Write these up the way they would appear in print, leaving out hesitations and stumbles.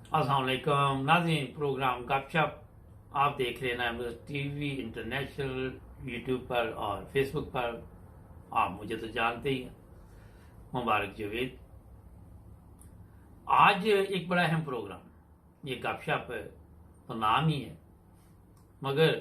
अस्सलाम वालेकुम नाज़रीन, प्रोग्राम गपशप आप देख रहे हैं टीवी इंटरनेशनल यूट्यूब पर और फेसबुक पर। आप मुझे तो जानते ही हैं, मुबारक जवेद। आज एक बड़ा अहम प्रोग्राम, ये गपशप तो नाम ही है, मगर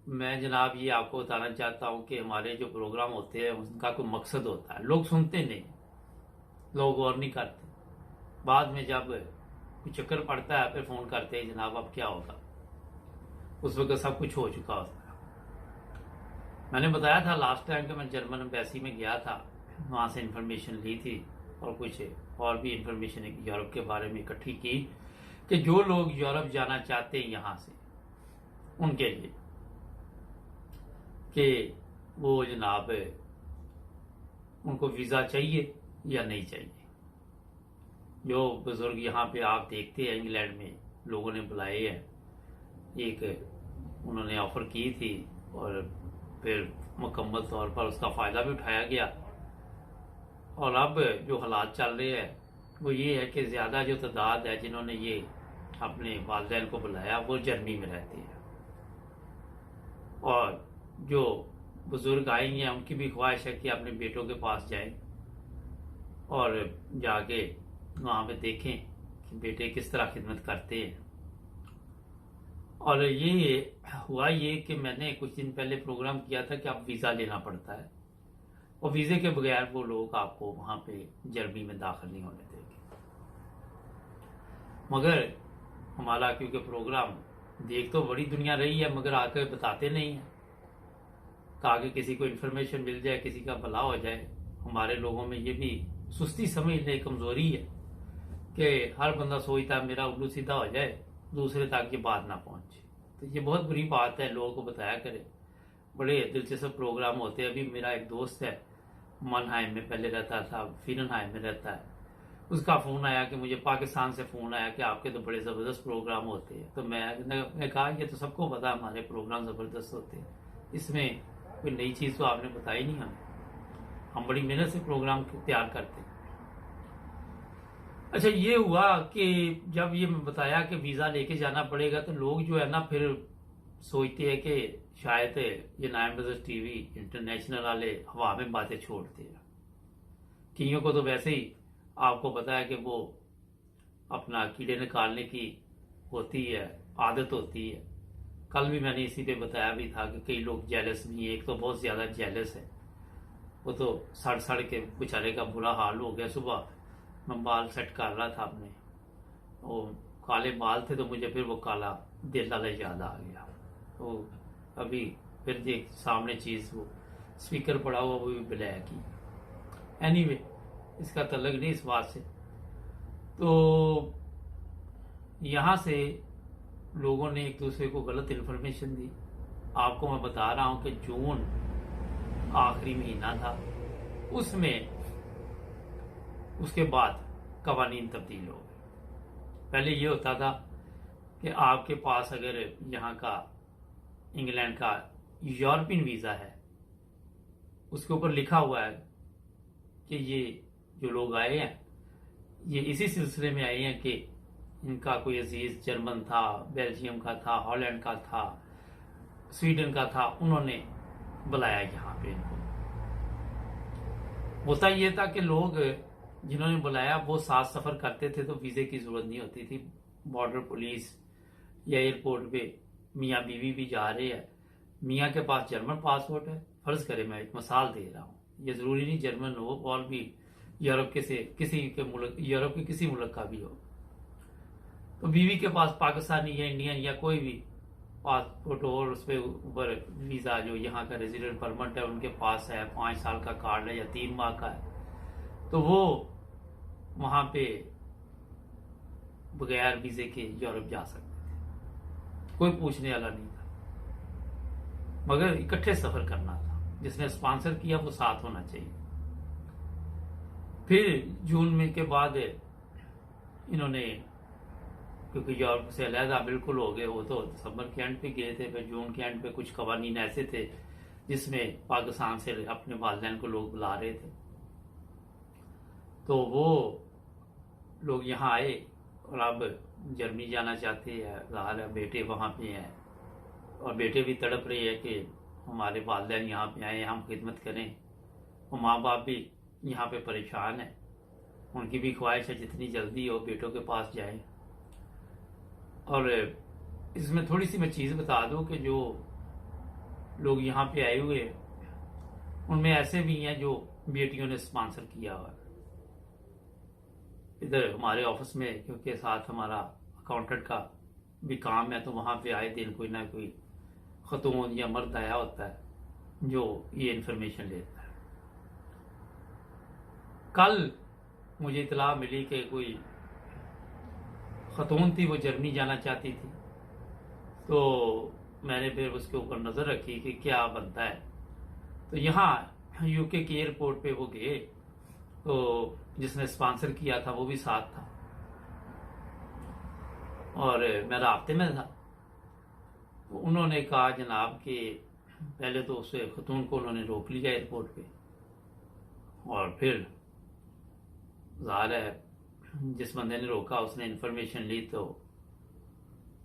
मैं जनाब ये आपको बताना चाहता हूँ कि हमारे जो प्रोग्राम होते हैं उनका कोई मकसद होता है। लोग सुनते नहीं, लोग गौर नहीं करते। बाद में जब कोई चक्कर पड़ता है फिर फोन करते हैं, जनाब अब क्या होगा। उस वक्त सब कुछ हो चुका होता है। मैंने बताया था लास्ट टाइम कि मैं जर्मन एम्बेसी में गया था, वहां से इंफॉर्मेशन ली थी और कुछ और भी इंफॉर्मेशन यूरोप के बारे में इकट्ठी की कि जो लोग यूरोप जाना चाहते हैं यहां से, उनके लिए कि वो जनाब उनको वीजा चाहिए या नहीं चाहिए। जो बुजुर्ग यहाँ पे आप देखते हैं इंग्लैंड में लोगों ने बुलाए हैं, एक उन्होंने ऑफर की थी और फिर मुकम्मल तौर पर उसका फायदा भी उठाया गया। और अब जो हालात चल रहे हैं वो ये है कि ज्यादा जो तादाद है जिन्होंने ये अपने वालिदैन को बुलाया वो जर्मनी में रहते हैं, और जो बुजुर्ग आएंगे हैं उनकी भी ख्वाहिश है कि अपने बेटों के पास जाएं और जाके वहां पे देखें कि बेटे किस तरह खिदमत करते हैं। और ये हुआ ये कि मैंने कुछ दिन पहले प्रोग्राम किया था कि अब वीजा लेना पड़ता है और वीजे के बगैर वो लोग आपको वहां पे जर्मनी में दाखिल नहीं होने देंगे। मगर हमारा क्योंकि प्रोग्राम देख तो बड़ी दुनिया रही है मगर आके बताते नहीं है, कहा कि किसी को इन्फॉर्मेशन मिल जाए, किसी का भला हो जाए। हमारे लोगों में ये भी सुस्ती समझने कमजोरी है कि हर बंदा सोचता है मेरा उल्लू सीधा हो जाए, दूसरे तक ये बात ना पहुंचे। तो ये बहुत बुरी बात है, लोगों को बताया करे। बड़े दिलचस्प प्रोग्राम होते हैं। अभी मेरा एक दोस्त है, मनहाइम में पहले रहता था, फिननहाइम में रहता है। उसका फोन आया कि मुझे पाकिस्तान से फोन आया कि आपके तो बड़े जबरदस्त प्रोग्राम होते हैं। तो मैं कहा ये तो सबको पता है हमारे प्रोग्राम जबरदस्त होते हैं, इसमें कोई नई चीज तो आपने बताई नहीं हमें। हम बड़ी मेहनत से प्रोग्राम तैयार करते हैं। अच्छा, ये हुआ कि जब ये मैं बताया कि वीजा लेके जाना पड़ेगा तो लोग जो है ना फिर सोचते हैं कि शायद ये 9 टीवी इंटरनेशनल वाले हवा में बातें छोड़ते हैं। कियों को तो वैसे ही आपको पता है कि वो अपना कीड़े निकालने की होती है, आदत होती है। कल भी मैंने इसी पे बताया भी था कि कई लोग जेलस भी हैं। एक तो बहुत ज्यादा जेलस है, वो तो सड़ सड़ के बेचारे का बुरा हाल हो गया। सुबह मैं बाल सेट कर रहा था अपने, वो काले बाल थे तो मुझे फिर वो काला दिल वाला याद आ गया। तो अभी फिर देख सामने चीज वो स्पीकर पड़ा हुआ वो भी ब्लैक ही। एनीवे, इसका तल्लक नहीं इस बात से। तो यहां से लोगों ने एक दूसरे को गलत इन्फॉर्मेशन दी। आपको मैं बता रहा हूं कि जून आखिरी महीना था, उसमें उसके बाद कवानीन तब्दील हो गए। पहले ये होता था कि आपके पास अगर यहाँ का इंग्लैंड का यूरोपियन वीजा है, उसके ऊपर लिखा हुआ है कि ये जो लोग आए हैं ये इसी सिलसिले में आए हैं कि इनका कोई अजीज जर्मन था, बेल्जियम का था, हॉलैंड का था, स्वीडन का था, उन्होंने बुलाया यहाँ पे इनको। होता यह था कि लोग जिन्होंने बुलाया वो साथ सफर करते थे तो वीजे की जरूरत नहीं होती थी। बॉर्डर पुलिस या एयरपोर्ट पे मियाँ बीवी भी जा रहे हैं, मियाँ के पास जर्मन पासपोर्ट है, फर्ज करे मैं एक मिसाल दे रहा हूँ, ये जरूरी नहीं जर्मन हो और भी यूरोप के से किसी के मुल्क, यूरोप के किसी मुल्क का भी हो। तो बीवी के पास पाकिस्तानी या इंडियन या कोई भी पासपोर्ट और उस पर ऊपर वीजा जो यहाँ का रेजिडेंट परमिट है उनके पास है, 5 साल का कार्ड है या 3 माह का है, तो वो वहां पे बगैर वीजे के यूरोप जा सकते थे, कोई पूछने वाला नहीं था। मगर इकट्ठे सफर करना था, जिसने स्पॉन्सर किया वो साथ होना चाहिए। फिर जून में के बाद इन्होंने, क्योंकि यूरोप से अलहदा बिल्कुल हो गए, वो तो दिसंबर के एंड पे गए थे, फिर जून के एंड पे कुछ कवानीन ऐसे थे जिसमें पाकिस्तान से अपने वालिदैन को लोग बुला रहे थे। तो वो लोग यहाँ आए और अब जर्मनी जाना चाहते हैं। ज़ाहिर है बेटे वहाँ पे हैं और बेटे भी तड़प रहे हैं कि हमारे वालिदैन यहाँ पे आए, हम खिदमत करें। और माँ बाप भी यहाँ पे परेशान हैं, उनकी भी ख्वाहिश है जितनी जल्दी हो बेटों के पास जाएं। और इसमें थोड़ी सी मैं चीज़ बता दूं कि जो लोग यहाँ पे आए हुए हैं उनमें ऐसे भी हैं जो बेटियों ने स्पॉन्सर किया हुआ है। इधर हमारे ऑफिस में क्योंकि साथ हमारा अकाउंटेंट का भी काम है, तो वहाँ पे आए दिन कोई ना कोई खतून या मर्द आया होता है जो ये इन्फॉर्मेशन लेता है। कल मुझे इतला मिली कि कोई खतून थी, वो जर्मनी जाना चाहती थी, तो मैंने फिर उसके ऊपर नज़र रखी कि क्या बनता है। तो यहाँ यूके के एयरपोर्ट पे वो गए, तो जिसने स्पॉन्सर किया था वो भी साथ था और मैं राब्ते में था। तो उन्होंने कहा जनाब कि पहले तो उस खतून को उन्होंने रोक लिया एयरपोर्ट पे, और फिर ज़ाहिर है जिस बंदे ने रोका उसने इन्फॉर्मेशन ली, तो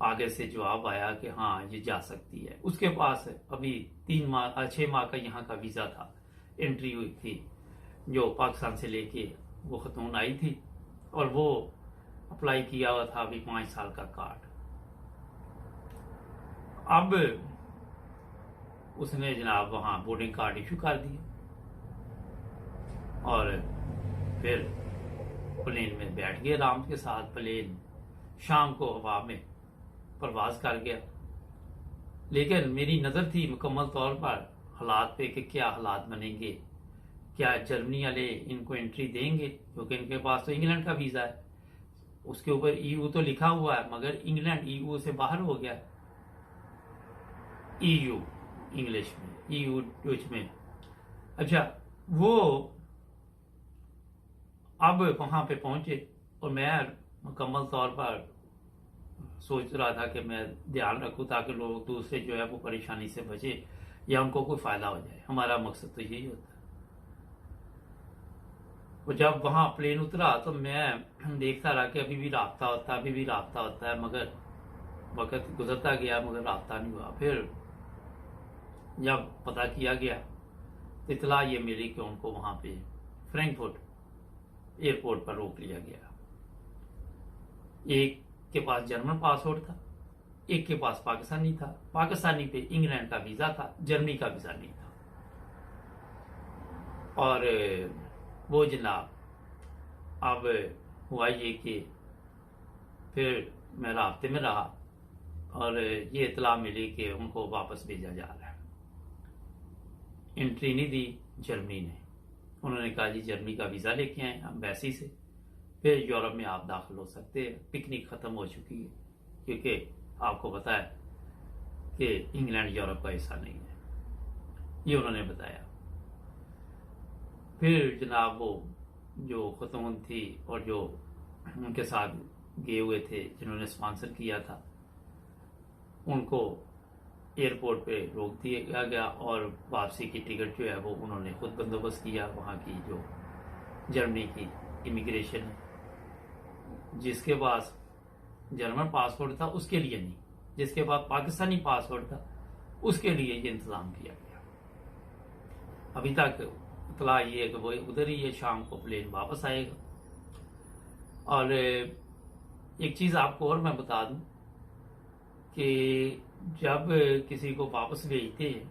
आगे से जवाब आया कि हाँ ये जा सकती है। उसके पास अभी 6 माह का यहाँ का वीज़ा था, एंट्री हुई थी जो पाकिस्तान से लेके वो खतून आई थी, और वो अप्लाई किया हुआ था अभी 5 साल का कार्ड। अब उसने जनाब वहाँ बोर्डिंग कार्ड इशू कर दिया और फिर प्लेन में बैठ गए आराम के साथ। प्लेन शाम को हवा में परवाज कर गया, लेकिन मेरी नज़र थी मुकम्मल तौर पर हालात पे कि क्या हालात बनेंगे, क्या जर्मनी वाले इनको एंट्री देंगे, क्योंकि इनके पास तो इंग्लैंड का वीज़ा है, उसके ऊपर ईयू तो लिखा हुआ है मगर इंग्लैंड ईयू से बाहर हो गया। ईयू इंग्लिश में, ईयू डच में। अच्छा, वो अब वहां पे पहुंचे और मैं मुकम्मल तौर पर सोच रहा था कि मैं ध्यान रखूं ताकि लोग दूसरे जो है वो परेशानी से बचे या उनको कोई फायदा हो जाए। हमारा मकसद तो यही होता है। वो जब वहां प्लेन उतरा तो मैं देखता रहा कि अभी भी राब्ता होता है, मगर वक्त गुजरता गया मगर राब्ता नहीं हुआ। फिर जब पता किया गया तो इतला ये मिली कि उनको वहां पे फ्रैंकफर्ट एयरपोर्ट पर रोक लिया गया। एक के पास जर्मन पासपोर्ट था, एक के पास पाकिस्तानी था। पाकिस्तानी पे इंग्लैंड का वीजा था, जर्मनी का वीजा नहीं था। और वो जनाब अब हुआ ये कि फिर मैं राब्ते में रहा और ये इतला मिली कि उनको वापस भेजा जा रहा है। एंट्री नहीं दी जर्मनी ने, उन्होंने कहा जी जर्मनी का वीज़ा लेके आए एम्बेसी से, फिर यूरोप में आप दाखिल हो सकते हैं। पिकनिक ख़त्म हो चुकी है, क्योंकि आपको पता है कि इंग्लैंड यूरोप का हिस्सा नहीं है, ये उन्होंने बताया। फिर जनाब वो जो खतून थी और जो उनके साथ गए हुए थे जिन्होंने स्पॉन्सर किया था, उनको एयरपोर्ट पे रोक दिया गया और वापसी की टिकट जो है वो उन्होंने खुद बंदोबस्त किया। वहाँ की जो जर्मनी की इमिग्रेशन है, जिसके पास जर्मन पासपोर्ट था उसके लिए नहीं, जिसके पास पाकिस्तानी पासपोर्ट था उसके लिए ये इंतज़ाम किया गया। अभी तक इतला ये है कि वो उधर ही है, शाम को प्लेन वापस आएगा। और एक चीज़ आपको और मैं बता दूं कि जब किसी को वापस भेजते हैं,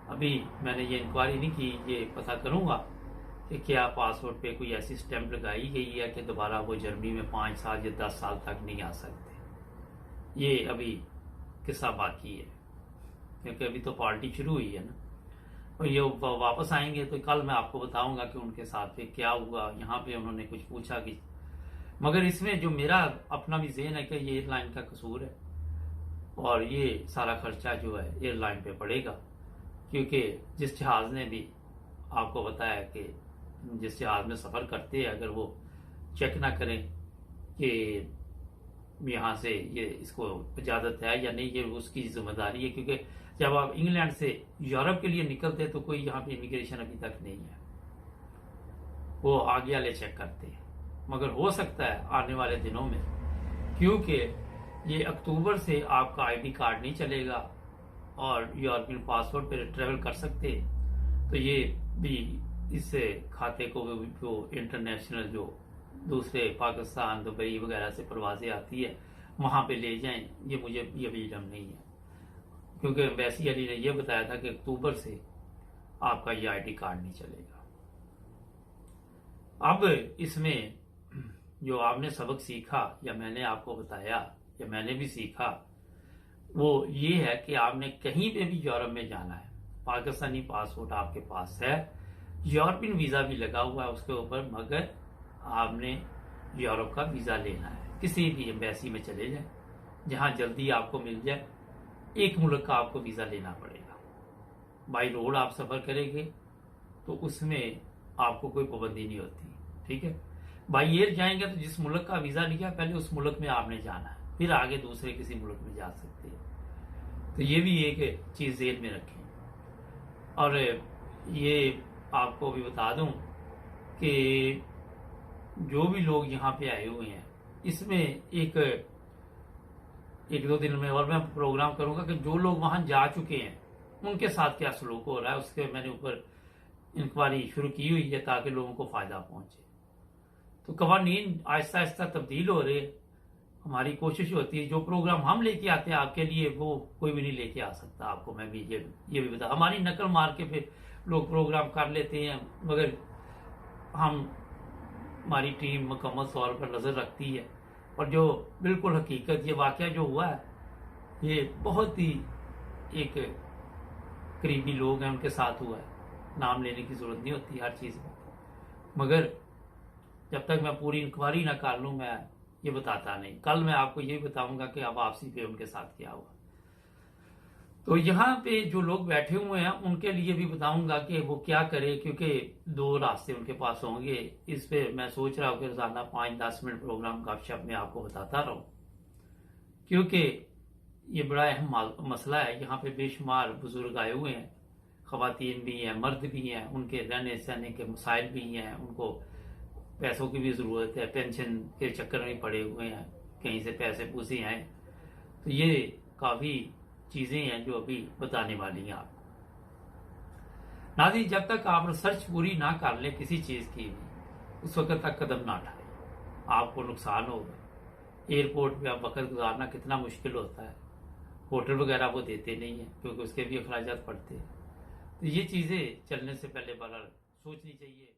अभी मैंने ये इंक्वायरी नहीं की, ये पता करूंगा कि क्या पासपोर्ट पे कोई ऐसी स्टैंप लगाई गई है कि दोबारा वो जर्मनी में 5 साल या 10 साल तक नहीं आ सकते। ये अभी किस्सा बाकी है, क्योंकि अभी तो पार्टी शुरू हुई है ना, और ये वापस आएंगे तो कल मैं आपको बताऊंगा कि उनके साथ पे क्या हुआ। यहाँ पे उन्होंने कुछ पूछा कि, मगर इसमें जो मेरा अपना भी ज़हन है कि ये एयरलाइन का कसूर है और ये सारा खर्चा जो है एयरलाइन पे पड़ेगा, क्योंकि जिस जहाज़ ने भी आपको बताया कि जिस जहाज़ में सफ़र करते हैं अगर वो चेक ना करें कि यहाँ से ये इसको इजाज़त है या नहीं, ये उसकी जिम्मेदारी है। क्योंकि जब आप इंग्लैंड से यूरोप के लिए निकलते हैं तो कोई यहाँ पे इमिग्रेशन अभी तक नहीं है, वो आगे वाले चेक करते हैं, मगर हो सकता है आने वाले दिनों में, क्योंकि ये अक्टूबर से आपका आईडी कार्ड नहीं चलेगा और यूरोपियन पासपोर्ट पर ट्रेवल कर सकते, तो ये भी इस खाते को जो इंटरनेशनल जो दूसरे पाकिस्तान दुबई वगैरह से परवाजें आती है वहां पे ले जाएं, ये मुझे ये भी इल्म नहीं है, क्योंकि एम्बेसी अली ने यह बताया था कि अक्टूबर से आपका ये आईडी कार्ड नहीं चलेगा। अब इसमें जो आपने सबक सीखा या मैंने आपको बताया या मैंने भी सीखा वो ये है कि आपने कहीं पे भी यूरोप में जाना है, पाकिस्तानी पासपोर्ट आपके पास है, यूरोपियन वीजा भी लगा हुआ है उसके ऊपर, मगर आपने यूरोप का वीजा लेना है। किसी भी एम्बेसी में चले जाए, जहां जल्दी आपको मिल जाए, एक मुल्क का आपको वीजा लेना पड़ेगा। बाई रोड आप सफर करेंगे तो उसमें आपको कोई पाबंदी नहीं होती, ठीक है। बाई एयर जाएंगे तो जिस मुल्क का वीजा लिया पहले उस मुल्क में आपने जाना है, फिर आगे दूसरे किसी मुल्क में जा सकते हैं। तो ये भी एक चीज ज़हन में रखें। और ये आपको भी बता दूं कि जो भी लोग यहाँ पे आए हुए हैं, इसमें एक दो दिन में और मैं प्रोग्राम करूंगा कि जो लोग वहां जा चुके हैं उनके साथ क्या सलूक हो रहा है, उसके मैंने ऊपर इंक्वायरी शुरू की हुई है ताकि लोगों को फायदा पहुंचे। तो कवानीन आहिस्ता आहिस्ता तब्दील हो रहे, हमारी कोशिश होती है जो प्रोग्राम हम लेके आते हैं आपके लिए वो कोई भी नहीं लेके आ सकता आपको। मैं भी ये भी बता, हमारी नकल मार के फिर लोग प्रोग्राम कर लेते हैं, मगर हमारी टीम मुकम्मल तौर पर नजर रखती है और जो बिल्कुल हकीकत ये वाकया जो हुआ है ये बहुत ही एक करीबी लोग हैं उनके साथ हुआ है, नाम लेने की जरूरत नहीं होती हर चीज में, मगर जब तक मैं पूरी इंक्वायरी ना कर लूं मैं ये बताता नहीं। कल मैं आपको ये बताऊंगा कि अब वापसी पे उनके साथ क्या हुआ। तो यहाँ पे जो लोग बैठे हुए हैं उनके लिए भी बताऊंगा कि वो क्या करे, क्योंकि दो रास्ते उनके पास होंगे। इस पे मैं सोच रहा हूँ कि रोजाना 5-10 मिनट प्रोग्राम गपशप में आपको बताता रहूं, क्योंकि ये बड़ा अहम मसला है। यहाँ पे बेशुमार बुजुर्ग आए हुए हैं, खवातीन भी हैं, मर्द भी हैं, उनके रहने सहने के मसाइल भी हैं, उनको पैसों की भी जरूरत है, पेंशन के चक्कर में पड़े हुए हैं, कहीं से पैसे पूसे हैं। तो ये काफी चीजें हैं जो अभी बताने वाली हैं आपको। नाज़रीन, जब तक आप रिसर्च पूरी ना कर ले किसी चीज की भी उस वक्त तक कदम ना उठाए, आपको नुकसान होगा। एयरपोर्ट पे आप वक्त गुजारना कितना मुश्किल होता है, होटल वगैरह वो देते नहीं है क्योंकि उसके भी अखराजात पड़ते हैं। तो ये चीजें चलने से पहले बार सोचनी चाहिए।